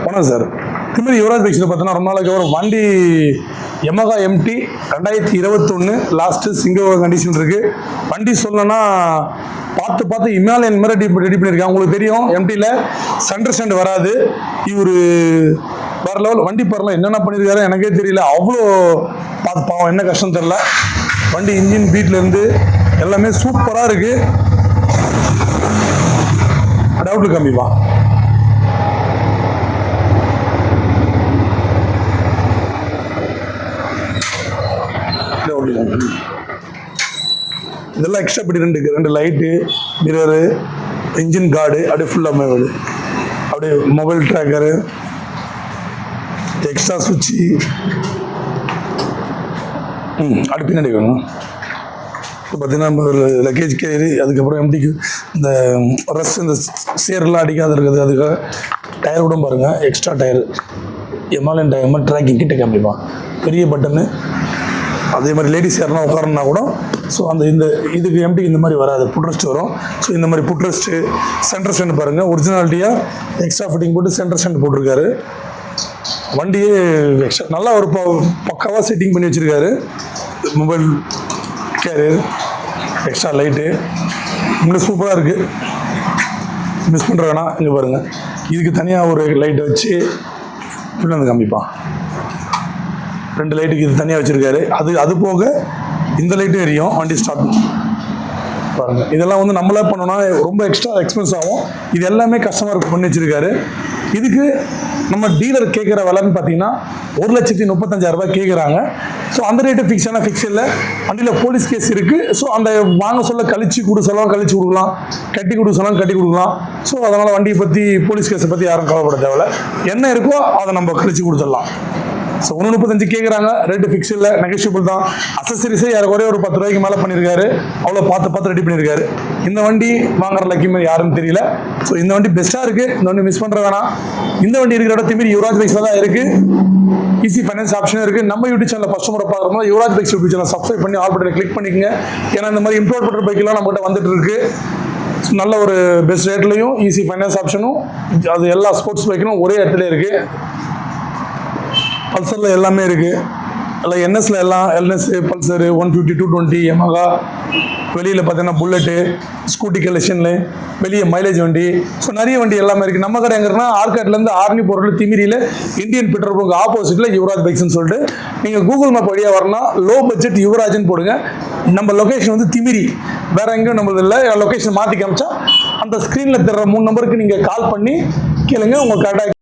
வணக்கம் சார். திமிரி யுவராஜ் பைக்ஸில் பார்த்தோன்னா ரொம்ப நாளைக்கு ஒரு வண்டி Yamaha MT 2021 last single condition இருக்குது. வண்டி சொல்லணும்னா பார்த்து இமாலயன் மாதிரி ரெடி பண்ணியிருக்காங்க. உங்களுக்கு தெரியும் MTயில் சென்டர் ஸ்டாண்ட் வராது. இவர் வேறு லெவல் வண்டி பாருலாம் என்னென்ன பண்ணியிருக்காரு எனக்கே தெரியல. அவ்வளோ பார்த்து பாவம் என்ன கஷ்டம் தெரில. வண்டி இன்ஜின் பீட்லேருந்து எல்லாமே சூப்பராக இருக்குது. டவுட்ல கம்மிப்பா. இதெல்லாம் எக்ஸ்ட்ரா படி ரெண்டு லைட்டு, மிரரு, இன்ஜின் கார்டு அப்படியே ஃபுல்லாக வருது. அப்படியே மொபைல் ட்ராக்கரு, எக்ஸ்ட்ரா சுவிட்சு அப்படி பின்னாடி வேணும். இப்போ பார்த்தீங்கன்னா லக்கேஜ் கேரி, அதுக்கப்புறம் எம்டிக்கு இந்த ரஸ் இந்த சேரெல்லாம் அடிக்காத இருக்குது. அதுக்காக டயர் கூட பாருங்கள், எக்ஸ்ட்ரா டயரு எமாலயன் டயர் மாதிரி ட்ராக்கிங் கிட்ட காமிப்பான். பெரிய பட்டனு. அதே மாதிரி லேடிஸ் யாருன்னா உட்காரணுன்னா கூட ஸோ அந்த இதுக்கு எம்டிக்கு இந்த மாதிரி வராது, புட்ரெஸ்ட் வரும். ஸோ இந்த மாதிரி புட்ரெஸ்ட்டு, சென்டர் ஸ்டாண்ட் பாருங்கள், ஒரிஜினாலிட்டியாக எக்ஸ்ட்ரா ஃபிட்டிங் போட்டு சென்டர் ஸ்டாண்ட் போட்டிருக்காரு. வண்டியே எக்ஸ்ட்ரா நல்லா ஒரு பக்காவாக செட்டிங் பண்ணி வச்சுருக்காரு. மொபைல் கேரியர், எக்ஸ்ட்ரா லைட்டு இன்னும் சூப்பராக இருக்குது. மிஸ் பண்ணுற வேணாம். இங்கே பாருங்கள், இதுக்கு தனியாக ஒரு லைட்டை வச்சு பின்னாடி காமிப்பான். 2 லைட்டுக்கு இது தனியாக வச்சுருக்காரு. அது போக இந்த லைட்டும் எரியும். வண்டி ஸ்டார்ட் பாருங்கள். இதெல்லாம் வந்து நம்மளே பண்ணோன்னா ரொம்ப எக்ஸ்ட்ரா எக்ஸ்பென்ஸ் ஆகும். இது எல்லாமே கஸ்டமருக்கு பண்ணி வச்சுருக்காரு. இதுக்கு நம்ம டீலர் கேட்குற விலைன்னு பார்த்தீங்கன்னா 1,35,000 கேட்குறாங்க. ஸோ அந்த ரேட்டு ஃபிக்ஸ் இல்லை. வண்டியில் போலீஸ் கேஸ் இருக்குது. ஸோ அந்த வாங்க சொல்ல கழிச்சு சொல்லலாம், கழிச்சு கொடுக்கலாம், கட்டி சொல்லலாம், கட்டி கொடுக்கலாம். ஸோ அதனால் வண்டியை பற்றி போலீஸ் கேஸை பற்றி யாரும் கவலைப்பட தேவையில்ல. என்ன இருக்கோ அதை நம்ம கழிச்சு கொடுத்துடலாம். ஸோ 1,35 கேட்குறாங்க. ரேட்டு ஃபிக்ஸ் இல்லை, நெகோஷியபிள் தான். அசசரிஸே ஒரே ஒரு 10 ரூபாய்க்கு மேலே பண்ணியிருக்காரு. அவ்வளோ பார்த்து ரெடி பண்ணியிருக்காரு. இந்த வண்டி வாங்குற லக்கிமே யாருன்னு தெரியல. ஸோ இந்த வண்டி பெஸ்ட்டாக இருக்குது. இந்த வண்டி மிஸ் பண்ணுற வேணாம். இந்த வண்டி இருக்கிற இடம் திமிரி யுவராஜ் பைக்ஸில் தான் இருக்குது. ஈஸி ஃபைனான்ஸ் ஆப்ஷனும் இருக்குது. நம்ம யூடியூப் சேனல் ஃபஸ்ட் முறை பார்க்குறோம், Yuvraj bikes YouTube channel subscribe பண்ணி ஆல் பட்டனை கிளிக் பண்ணிக்கங்க. ஏன்னா இந்த மாதிரி இம்போர்ட் பண்ணுற பைக்கெல்லாம் நம்மகிட்ட வந்துட்டு இருக்கு. நல்ல ஒரு பெஸ்ட் ரேட்லையும் ஈஸி ஃபைனான்ஸ் ஆப்ஷனும் அது எல்லா ஸ்போர்ட்ஸ் பைக்கிலும் ஒரே இடத்துல இருக்குது. பல்சரில் எல்லாமே இருக்குது. எல்லாம் என்எஸில் எல்லாம் எல்எஸ், பல்சரு 150, 220, Yamaha. வெளியில் பார்த்தீங்கன்னா புல்லட்டு, ஸ்கூட்டி கலெக்ஷனில் வெளியே மைலேஜ் வண்டி. ஸோ நிறைய வண்டி எல்லாமே இருக்குது. நம்ம கடை எங்கன்னா ஆர்காட்லேருந்து ஆர்னி போகிற திமிரியில் இந்தியன் பெட்ரோல் பங்க் ஆப்போசிட்டில் யுவராஜ் பைக்ஸ்ன்னு சொல்லிட்டு நீங்கள் கூகுள் மேப் வழியாக வரணும். லோ பட்ஜெட் யுவராஜ்னு போடுங்க. நம்ம லொக்கேஷன் வந்து திமிரி, வேறு எங்கேயும் நம்மளது இல்லை. லொக்கேஷன் மாற்றி காமிச்சா அந்த ஸ்க்ரீனில் தர்ற 3 நம்பருக்கு நீங்கள் கால் பண்ணி கேளுங்க. உங்கள் கரெக்டாக